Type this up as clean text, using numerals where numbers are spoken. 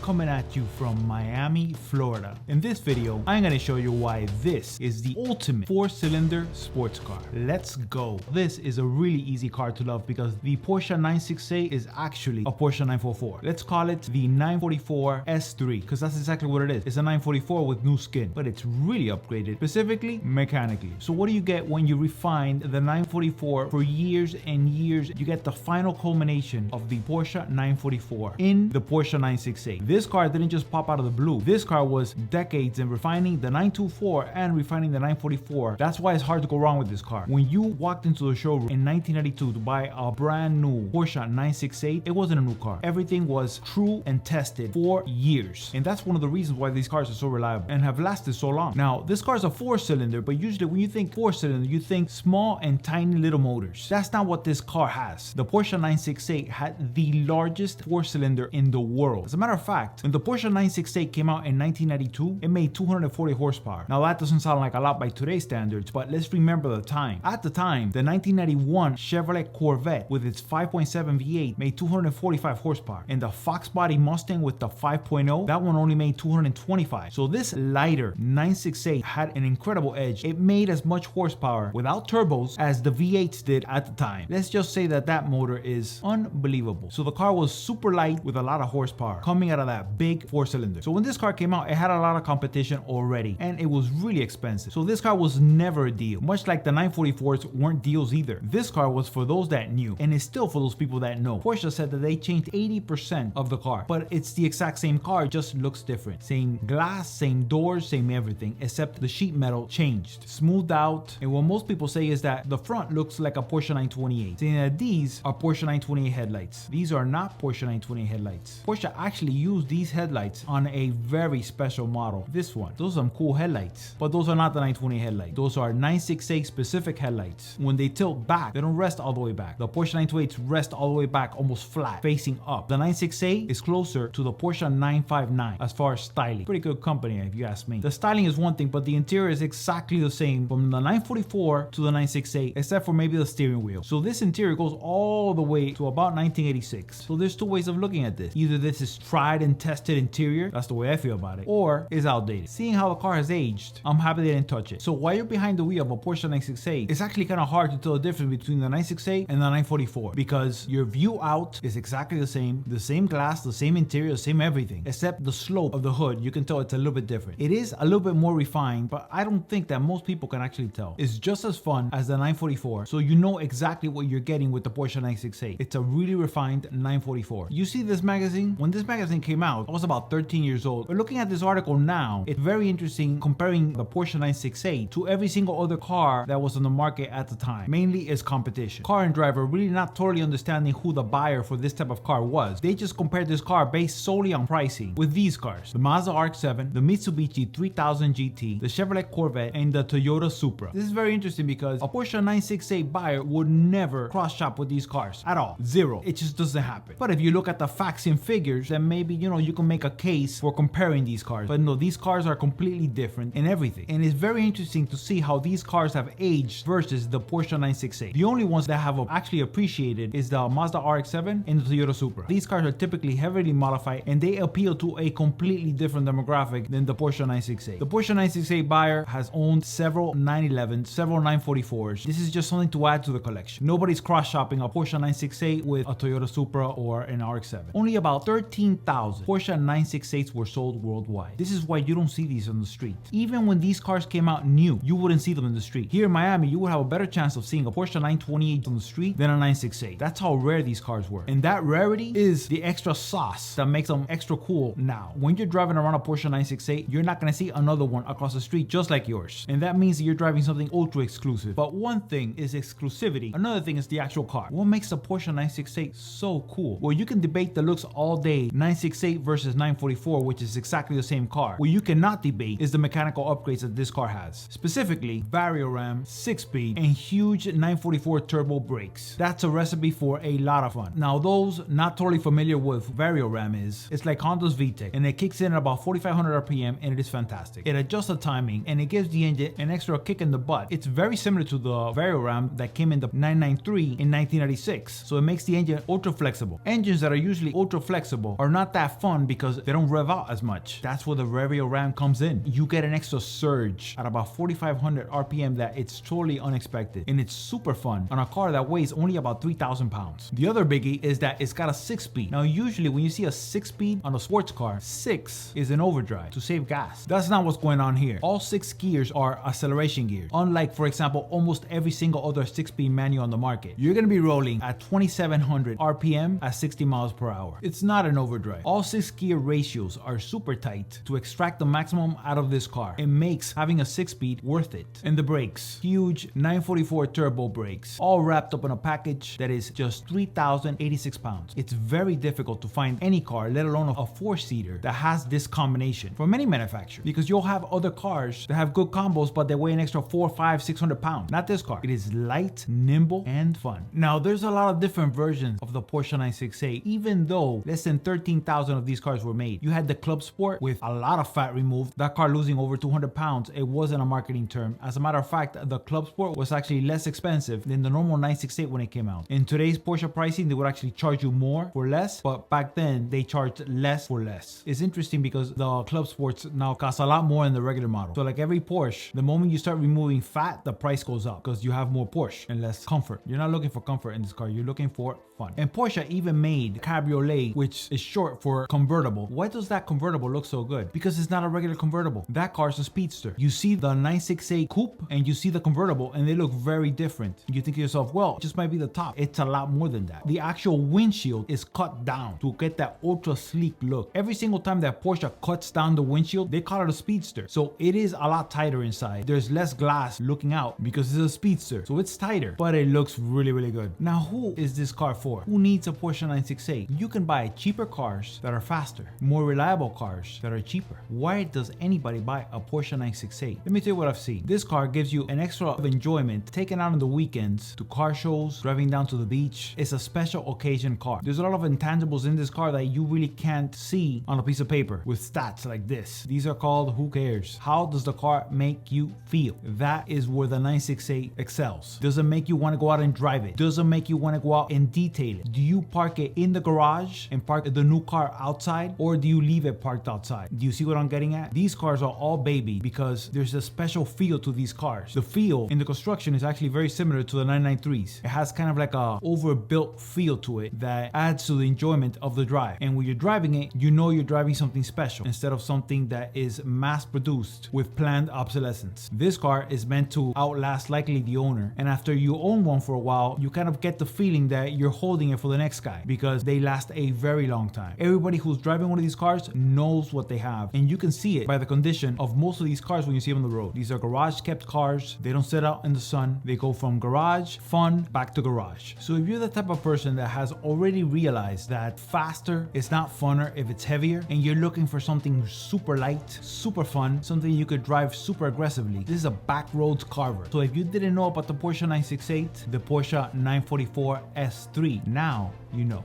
coming at you from Miami, Florida. In this video, I'm gonna show you why this is the ultimate 4-cylinder sports car. Let's go. This is a really easy car to love because the Porsche 968 is actually a Porsche 944. Let's call it the 944 S3 because that's exactly what it is. It's a 944 with new skin, but it's really upgraded, specifically mechanically. So what do you get when you refine the 944 for years and years? You get the final culmination of the Porsche 944 in the Porsche 968. This car didn't just pop out of the blue. This car was decades in refining the 924 and refining the 944. That's why it's hard to go wrong with this car. When you walked into the showroom in 1992 to buy a brand new Porsche 968, it wasn't a new car. Everything was true and tested for years. And that's one of the reasons why these cars are so reliable and have lasted so long. Now, this car is a 4-cylinder, but usually when you think 4-cylinder, you think small and tiny little motors. That's not what this car has. The Porsche 968 had the largest 4-cylinder in the world. As a matter of fact, when the Porsche 968 came out in 1992, it made 240 horsepower. Now that doesn't sound like a lot by today's standards, but let's remember the time. At the time, the 1991 Chevrolet Corvette with its 5.7 V8 made 245 horsepower, and the Fox body Mustang with the 5.0, that one only made 225. So this lighter 968 had an incredible edge. It made as much horsepower without turbos as the V8s did at the time. Let's just say that that motor is unbelievable. So the car was super light with a lot of horsepower coming out of that big 4-cylinder. So when this car came out, it had a lot of competition already, and it was really expensive. So this car was never a deal, much like the 944s weren't deals either. This car was for those that knew, and it's still for those people that know. Porsche said that they changed 80% of the car, but it's the exact same car, just looks different. Same glass, same doors, same everything, except the sheet metal changed, smoothed out. And what most people say is that the front looks like a Porsche 928, saying that these are Porsche 928 headlights. These are not Porsche 928 headlights. Porsche actually used these headlights on a very special model. This one. Those are some cool headlights, but those are not the 928 headlights. Those are 968 specific headlights. When they tilt back, they don't rest all the way back. The Porsche 928s rest all the way back, almost flat, facing up. The 968 is closer to the Porsche 959 as far as styling. Pretty good company if you ask me. The styling is one thing, but the interior is exactly the same from the 944 to the 968, except for maybe the steering wheel. So this interior goes all the way to about 1986. So there's two ways of looking at this. Either this is tried and tested interior, that's the way I feel about it, or is outdated. Seeing how the car has aged, I'm happy they didn't touch it. So while you're behind the wheel of a Porsche 968, it's actually kind of hard to tell the difference between the 968 and the 944 because your view out is exactly the same glass, the same interior, the same everything, except the slope of the hood. You can tell it's a little bit different. It is a little bit more refined, but I don't think that most people can actually tell. It's just as fun as the 944, so you know exactly what you're getting with the Porsche 968. It's a really refined 944. You see this magazine? When this magazine came out, I was about 13 years old. But looking at this article now, it's very interesting comparing the Porsche 968 to every single other car that was on the market at the time. Mainly is competition. Car and driver really not totally understanding who the buyer for this type of car was. They just compared this car based solely on pricing with these cars: the Mazda RX-7, the Mitsubishi 3000 GT, the Chevrolet Corvette, and the Toyota Supra. This is very interesting because a Porsche 968 buyer would never cross shop with these cars at all. Zero. It just doesn't happen. But if you look at the facts and figures, then maybe you can make a case for comparing these cars. But no, these cars are completely different in everything. And it's very interesting to see how these cars have aged versus the Porsche 968. The only ones that have actually appreciated is the Mazda RX-7 and the Toyota Supra. These cars are typically heavily modified and they appeal to a completely different demographic than the Porsche 968. The Porsche 968 buyer has owned several 911s, several 944s. This is just something to add to the collection. Nobody's cross-shopping a Porsche 968 with a Toyota Supra or an RX-7. Only about 13,000 Porsche 968s were sold worldwide. This is why you don't see these on the street. Even when these cars came out new, you wouldn't see them in the street. Here in Miami, you would have a better chance of seeing a Porsche 928 on the street than a 968. That's how rare these cars were. And that rarity is the extra sauce that makes them extra cool now. When you're driving around a Porsche 968, you're not gonna see another one across the street just like yours. And that means that you're driving something ultra exclusive. But one thing is exclusivity. Another thing is the actual car. What makes the Porsche 968 so cool? Well, you can debate the looks all day, 968 versus 944, which is exactly the same car. What you cannot debate is the mechanical upgrades that this car has. Specifically, Varioram, 6-speed, and huge 944 turbo brakes. That's a recipe for a lot of fun. Now, those not totally familiar with Varioram it's like Honda's VTEC, and it kicks in at about 4,500 RPM, and it is fantastic. It adjusts the timing, and it gives the engine an extra kick in the butt. It's very similar to the Varioram that came in the 993 in 1996, so it makes the engine ultra flexible. Engines that are usually ultra flexible are not that that fun because they don't rev out as much. That's where the Revio Ram comes in. You get an extra surge at about 4,500 RPM that it's totally unexpected, and it's super fun on a car that weighs only about 3,000 pounds. The other biggie is that it's got a 6-speed. Now usually when you see a 6-speed on a sports car, 6 is an overdrive to save gas. That's not what's going on here. All 6 gears are acceleration gears, unlike, for example, almost every single other 6-speed manual on the market. You're gonna be rolling at 2,700 RPM at 60 miles per hour. It's not an overdrive. All 6 gear ratios are super tight to extract the maximum out of this car. It makes having a 6-speed worth it. And the brakes, huge 944 turbo brakes, all wrapped up in a package that is just 3,086 pounds. It's very difficult to find any car, let alone a 4-seater, that has this combination from any manufacturer, because you'll have other cars that have good combos but they weigh an extra 4, 5, 600 pounds. Not this car. It is light, nimble, and fun. Now there's a lot of different versions of the Porsche 968, even though less than 13,000 of these cars were made. You had the Club Sport with a lot of fat removed, that car losing over 200 pounds. It wasn't a marketing term. As a matter of fact, the Club Sport was actually less expensive than the normal 968 when it came out. In today's Porsche pricing, they would actually charge you more for less, but back then they charged less for less. It's interesting because the Club Sports now cost a lot more than the regular model. So like every Porsche, the moment you start removing fat, the price goes up because you have more Porsche and less comfort. You're not looking for comfort in this car, you're looking for fun. And Porsche even made cabriolet, which is short for convertible. Why does that convertible look so good? Because it's not a regular convertible. That car's a speedster. You see the 968 coupe and you see the convertible and they look very different. You think to yourself, well, it just might be the top. It's a lot more than that. The actual windshield is cut down to get that ultra sleek look. Every single time that Porsche cuts down the windshield, they call it a speedster. So it is a lot tighter inside. There's less glass looking out because it's a speedster. So it's tighter, but it looks really, really good. Now, who is this car for? Who needs a Porsche 968? You can buy cheaper cars that are faster, more reliable cars that are cheaper. Why does anybody buy a Porsche 968? Let me tell you what I've seen. This car gives you an extra of enjoyment taken out on the weekends to car shows, driving down to the beach. It's a special occasion car. There's a lot of intangibles in this car that you really can't see on a piece of paper with stats like this. These are called who cares. How does the car make you feel? That is where the 968 excels. Does it make you want to go out and drive it? Does it make you want to go out and detail it? Do you park it in the garage and park the new car outside, or do you leave it parked outside? Do you see what I'm getting at? These cars are all baby because there's a special feel to these cars. The feel in the construction is actually very similar to the 993s. It has kind of like a overbuilt feel to it that adds to the enjoyment of the drive. And when you're driving it, you know you're driving something special instead of something that is mass produced with planned obsolescence. This car is meant to outlast likely the owner, and after you own one for a while, you kind of get the feeling that you're holding it for the next guy because they last a very long time. Everybody who's driving one of these cars knows what they have, and you can see it by the condition of most of these cars when you see them on the road. These are garage kept cars. They don't sit out in the sun. They go from garage, fun, back to garage. So if you're the type of person that has already realized that faster is not funner if it's heavier, and you're looking for something super light, super fun, something you could drive super aggressively, this is a backroads carver. So if you didn't know about the Porsche 968, the Porsche 944 S3, now you know.